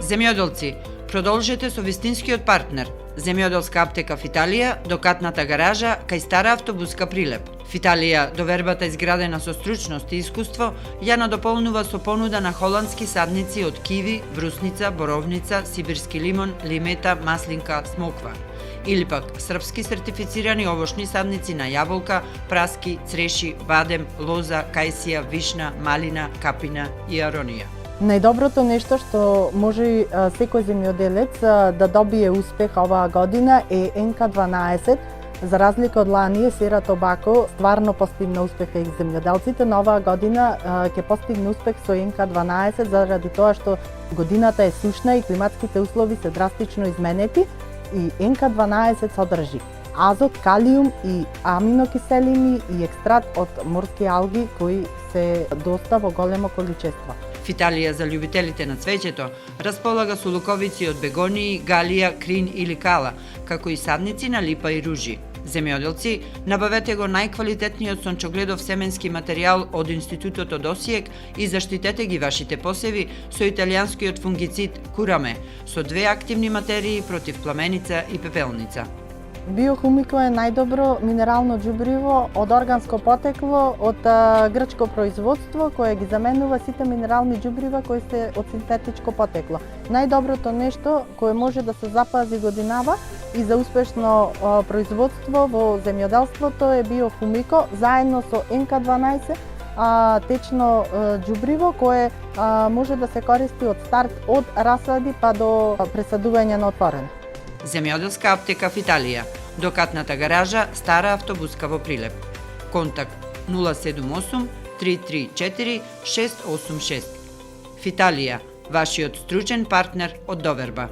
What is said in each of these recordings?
Земјоделци, продолжете со вистинскиот партнер. Земјоделска аптека Фиталија до катната гаража кај стара автобуска прилеп. Фиталија, довербата изградена со стручност и искуство, ја надополнува со понуда на холандски садници од киви, брусница, боровница, сибирски лимон, лимета, маслинка, смоква. Или пак српски сертифицирани овошни садници на јаболка, праски, цреши, бадем, лоза, кајсија, вишна, малина, капина и аронија. Најдоброто нешто што може секој земјоделец да добие успех оваа година е НК12. За разлика од лани, Сера Тобако стварно постигна успеха и земјоделците, но оваа година ќе постигне успех со НК12 заради тоа што годината е сушна и климатските услови се драстично изменети и НК12 содржи азот, калиум и аминокиселини и екстракт од морски алги кои се доста во големо количество. Фиталија за љубителите на цвеќето располага со луковици од бегонии, галија, крин или кала, како и садници на липа и ружи. Земјоделци, набавете го најквалитетниот сончогледов семенски материјал од Институтот од Осијек и заштитете ги вашите посеви со италијанскиот фунгицид Кураме, со 2 активни материи против пламеница и пепелница. Биохумико е најдобро минерално џубриво од органско потекло, од грчко производство, кое ги заменува сите минерални џубрива кои се од синтетичко потекло. Најдоброто нешто кое може да се запази годинава и за успешно производство во земјоделството е биохумико, заедно со НК12, течно џубриво кое може да се користи од старт од расади па до пресадување на отворено. Земјоделска аптека Фиталија, до катната гаража, стара автобуска во Прилеп. Контакт 078 334 686. Фиталија, вашиот стручен партнер од доверба.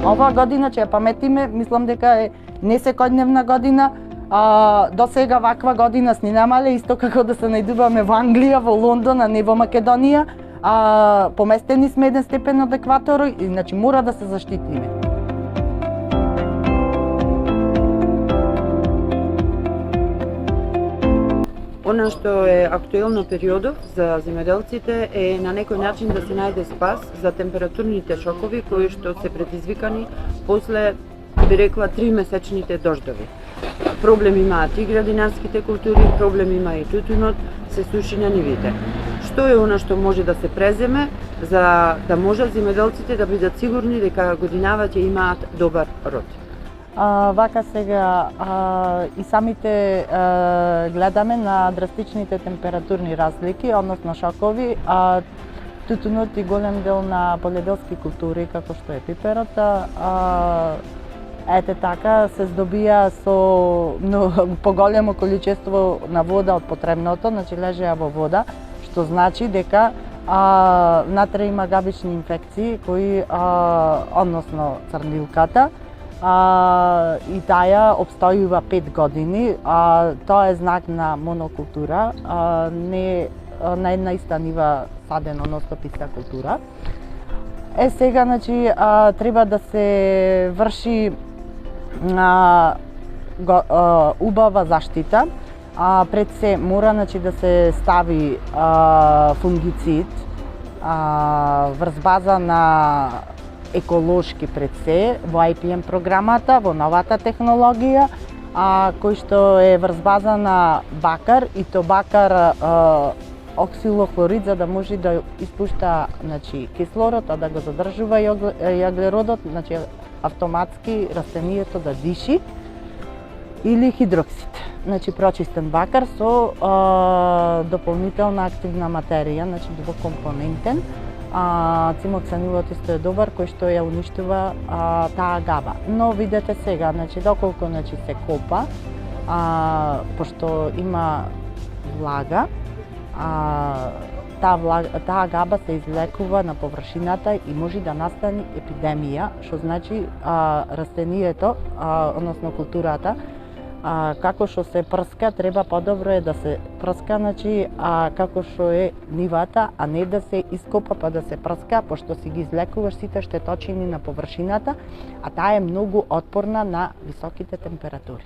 Оваа година ќе ја паметиме, мислам дека е не секојдневна година. До сега ваква година сни немале, исто како да се најдуваме во Англија, во Лондон, а не во Македонија. Поместени сме 1 степен од екваторот, значи мора да се заштитиме. Она што е актуелно периодов за земјоделците е на некој начин да се најде спас за температурните шокови кои што се предизвикани после, би рекла, 3-месечните дождови. Проблем имаат и градинарските култури, проблем има и тутунот, се суши на нивите. Што е она што може да се преземе за да можат земјоделците да бидат сигурни дека годинава ќе имаат добар род? Вака сега и самите гледаме на драстичните температурни разлики, односно шокови. Тутунот и голем дел на полјоделски култури, како што е пиперот, ете така се здобија со поголемо количество на вода од потребното, значи лежеа во вода, што значи дека натре има габични инфекции кои, односно црнилката, и таа обстојува 5 години. Тоа е знак на монокултура, не на една иста нива садено ностоп иста култура. Сега, значи, треба да се врши убава заштита. Пред се мора, значи, да се стави фунгицид врз база на еколошки пред се во IPM програмата, во новата технологија, кој што е врз база на бакар, и то бакар оксилохлорид, за да може да испушта, значи, кислород, а да го задржува јаглеродот, значи автоматски растението да диши, или хидроксид, значи прочистен бакар со дополнителна активна материја, значи двокомпонентен. Цимоксанилот исто е добар, кој што ја уништува таа габа. Но видете сега, значи доколку, значи, се копа, пошто има влага, таа габа се излекува на површината и може да настане епидемија, што значи растението, односно културата, како што се прска, треба подобро е да се прска, значи, како што е нивата, а не да се ископа па да се прска, пошто си ги излекуваш сите штеточини на површината, а таа е многу отпорна на високите температури.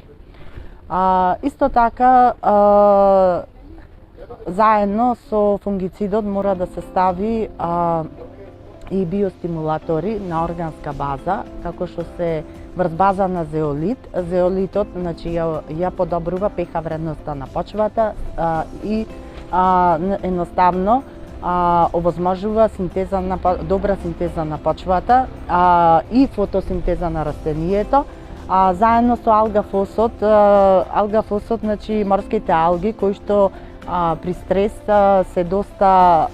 Исто така, заедно со фунгицидот мора да се стави и биостимулатори на органска база, како што се врз база на зеолит. Зеолитот, значи, ја подобрува pH вредноста на почвата и едноставно овозможува добра синтеза на почвата и фотосинтеза на растението. Заедно со алгафосот, значи морските алги кои што при стрес се доста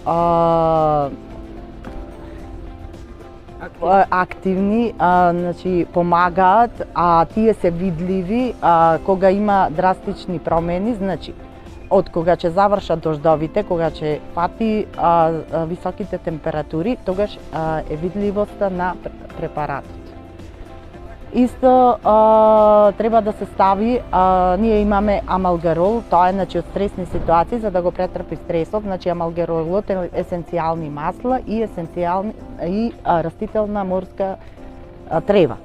активни, значи помагаат, тие се видливи кога има драстични промени, значи од кога ќе завршат дождовите, кога ќе фати високите температури, тогаш е видливоста на препаратот. Исто треба да се стави, ние имаме амалгерол, тоа е, значи, од стресни ситуации за да го претрпи стресот, значи амалгеролот е есенцијални масла и растителна морска трева,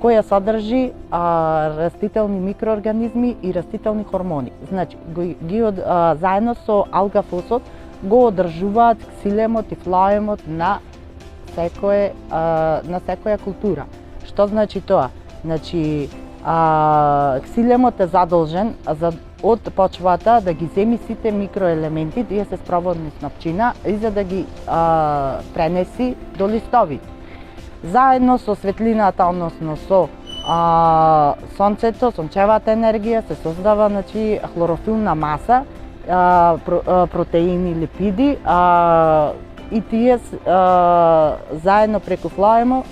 која содржи растителни микроорганизми и растителни хормони. Значи, заедно со алгафосот го одржуваат ксилемот и флоемот на секоја култура. Што значи тоа? Значи, ксилемот е задолжен од почвата да ги земи сите микроелементи, тие се спроводни снопчина, и за да ги пренеси до листовите. Заедно со светлината, односно со сонцето, сончевата енергија, се создава, значи, хлорофилна маса, протеини, липиди, и тие заедно преку флоемо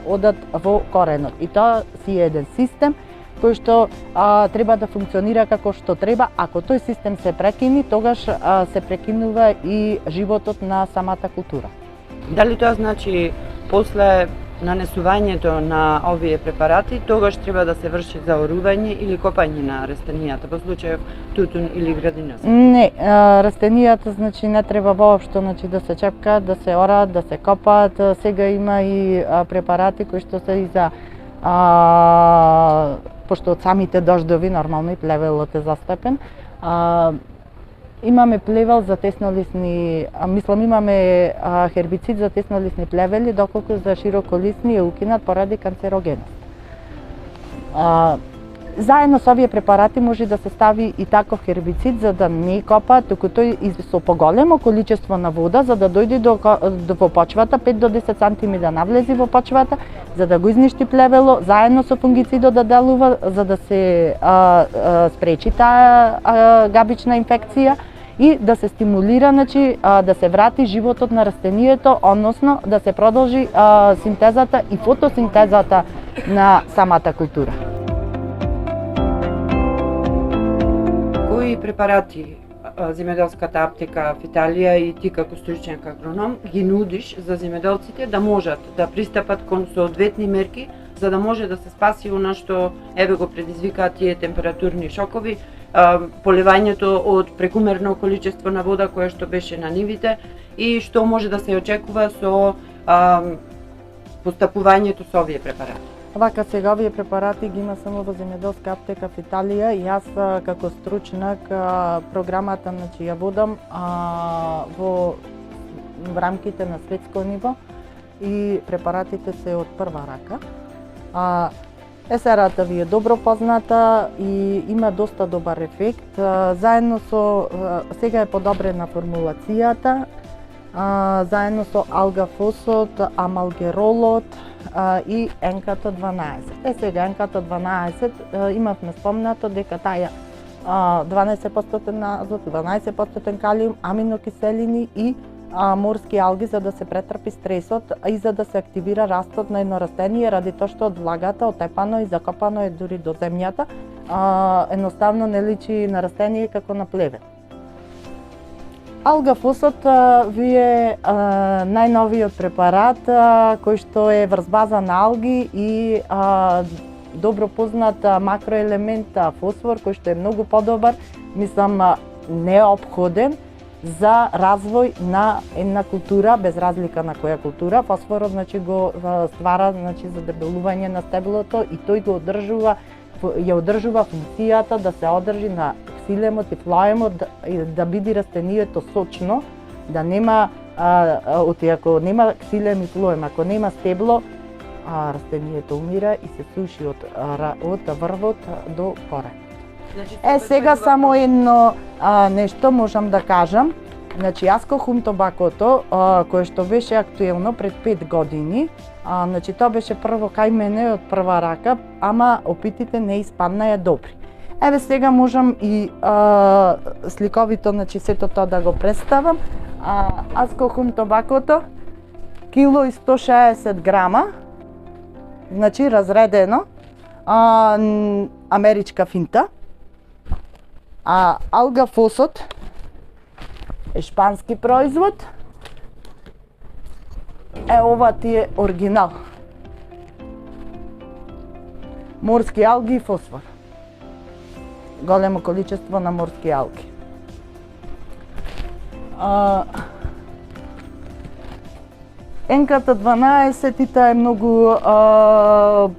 одат во коренот. И тоа си е еден систем кој што треба да функционира како што треба. Ако тој систем се прекини, тогаш се прекинува и животот на самата култура. Дали тоа значи после нанесувањето на овие препарати, тогаш треба да се врши заорување или копање на растенијата, во случај тутун или градинарство? Не, растенијата, значи, не треба воопшто, значи, да се чепкаат, да се орат, да се копаат. Сега има и препарати кои што се и за пошто од самите дождови нормално и плевелот е застапен. Имаме плевел за теснолисни, имаме хербицид за теснолисни плевели, доколку за широколисни е укинат поради канцерогенност. Заедно со овие препарати може да се стави и таков хербицид за да не копа, туку тој со поголемо количество на вода за да дојде во почвата, 5 до 10 сантими да навлези во почвата, за да го изништи плевело, заедно со фунгицидот да делува за да се спречи таа габична инфекција и да се стимулира, значи, да се врати животот на растението, односно да се продолжи синтезата и фотосинтезата на самата култура. Кои препарати земјоделската аптека в Италија и ти како стручен агроном ги нудиш за земјоделците да можат да пристапат кон соодветни мерки за да може да се спаси она што еве го предизвикаат тие температурни шокови, поливањето од прекумерно количество на вода кое што беше на нивите и што може да се очекува со постапувањето со овие препарати. Вака сега овие препарати ги има само во земјоделска аптека в Италија и јас како стручнак програмата, значи, ја водам во рамките на светско ниво и препаратите се од прва рака. СР-та ви е добро позната и има доста добар ефект. Заедно со сега е подобрена формулацијата, заедно со алгафосот, амалгеролот и НКТ-12. Сега НКТ-12 имавме спомнато дека таа 12% азот, 12% калиум, аминокиселини и морски алги за да се претрпи стресот и за да се активира растот на едно растение ради тоа што од влагата отепано и закопано е дури до земјата, едноставно не личи на растение како на плевел. Алгафосот ви е најновиот препарат кој што е врз база на алги и добро познат макроелемент фосфор, кој што е многу подобар, мислам неопходен за развој на една култура, без разлика на која култура. Фосфорот значи го ствара за дебелување на стеблото и тој го ја одржува функцијата да се одржи на ксилемот и флоемот, да биде растението сочно, да нема ако нема ксилем и флоем, ако нема стебло, растението умира и се суши од врвот до корен. Значи, Сега само едно нешто можам да кажам. Значи, јас кохум тобакото, кое што беше актуелно пред 5 години. Значи, тоа беше прво кај мене од прва рака, ама опитите не испаднаја добри. Еве сега можам и сликовито, значи, сето тоа да го представам. Аз кохум тобакото, кило и 160 грама, значи разредено, америчка финта, алга фосот е шпански производ, ова ти е оригинал. Морски алги и фосфор. Големо количество на морски алги. Енката 12 и таа е многу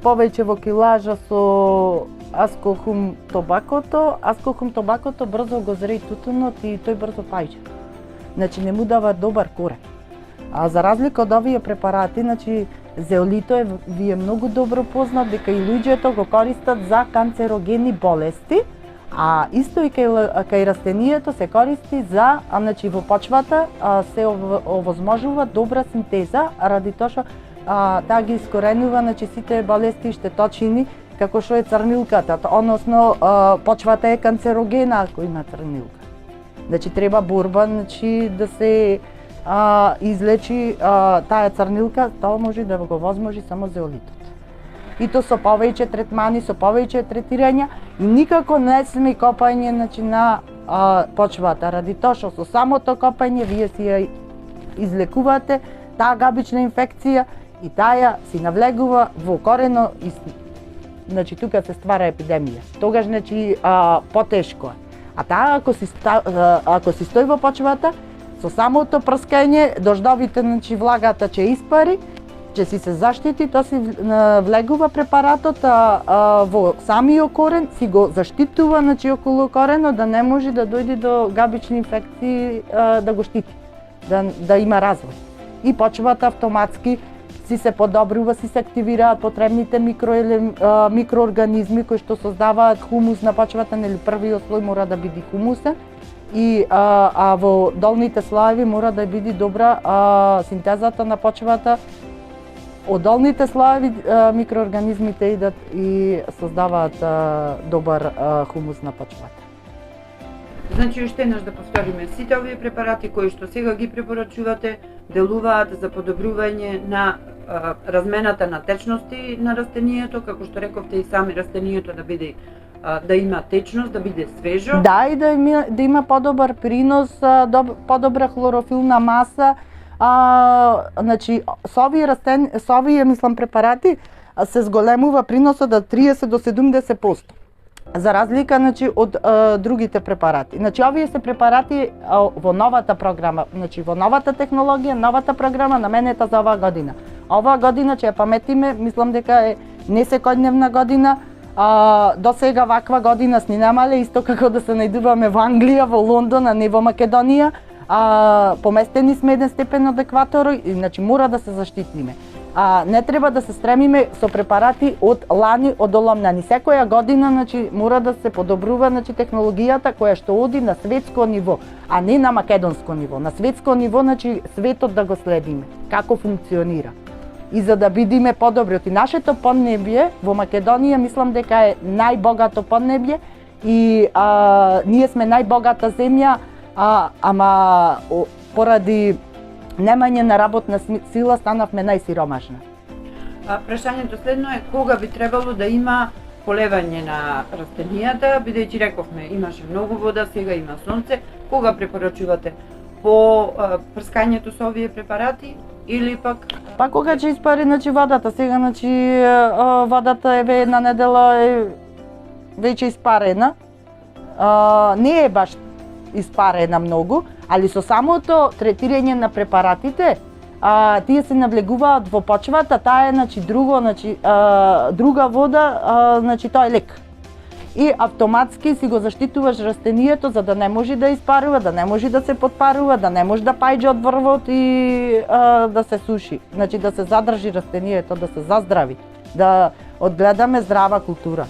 повеќе во килажа со аскохум тобакото. Аскохум тобакото брзо го зреи тутунот и тој брзо паѓа. Значи не му дава добар корен. За разлика од овие препарати, значи зеолито ви е многу добро познат дека и луѓето го користат за канцерогени болести, а исто и кај растението се користи за, значи во почвата се овозможува добра синтеза, ради тоа што таа ги искоренува, значи сите болести и штеточини, како што е црнилката, односно почвата е канцерогена ако има црнилка. Значи треба борба, значи да се излечи таа црнилка, тоа може да го возможи само зеолитот. И то со повеќе третмани, со повеќе третирања, никако не сме копање, значи, на почвата, ради тоа што со самото копање вие си ја излекувате таа габична инфекција и таа си навлегува во корено и значи тука се ствара епидемија. Тогаш значи потешко е. А таа ако си стои во почвата, со самото прскање, дождовите, значи влагата ќе испари, ќе си се заштити, тоа си влегува препаратот во самиот корен, си го заштитува, значи околу коренот, да не може да дојде до габични инфекции да го штити, да има развој. И почвата автоматски си се подобрува, си се активираат потребните микроорганизми кои што создаваат хумус на почвата, нели првиот слој мора да биде хумусен и во долните слоеви мора да биде добра синтезата на почвата. Од долните слоеви микроорганизмите идат и создаваат добар хумус на почвата. Значи, уште еднаш да повториме, сите овие препарати кои што сега ги препорачувате делуваат за подобрување на размената на течности на растението, како што рековте и сами растението да биде да има течност, да биде свежо. Да, и да има подобар принос, подобра хлорофилна маса. Значи, со овие мислам препарати се зголемува приносот од 30 до 70%. За разлика, значи, од другите препарати. Значи, овие се препарати во новата програма, значи во новата технологија, новата програма наменета за оваа година. Оваа година ќе ја паметиме, мислам дека е не секојдневна година. До сега ваква година сни немале, исто како да се најдуваме во Англија, во Лондон, а не во Македонија. Поместени сме еден степен од екваторот, значи мора да се заштитиме. Не треба да се стремиме со препарати од лани, од оломнани. Секоја година, значи, мора да се подобрува, значи, технологијата која што оди на светско ниво, а не на македонско ниво. На светско ниво, значи, светот да го следиме, како функционира. И за да бидеме подобри. И нашето поднебје во Македонија мислам дека е најбогато поднебје и ние сме најбогата земја, ама поради немање на работна сила станавме најсиромашна. Прашањето следно е кога би требало да има полевање на растенијата, бидејќи рековме имаше многу вода, сега има сонце, кога препорачувате по прскањето со овие препарати? или пак Па кога ќе испари водата, сега водата една недела е веќе испарена. Не е баш испарена многу, али со самото третирање на препаратите, тие се навлегуваат во почвата, таа е друго, друга вода, тоа е лек. И автоматски си го заштитуваш растението за да не може да испарува, да не може да се подпарува, да не може да паѓа од врвот и да се суши. Да се задржи растението, да се заздрави, да одгледаме здрава култура.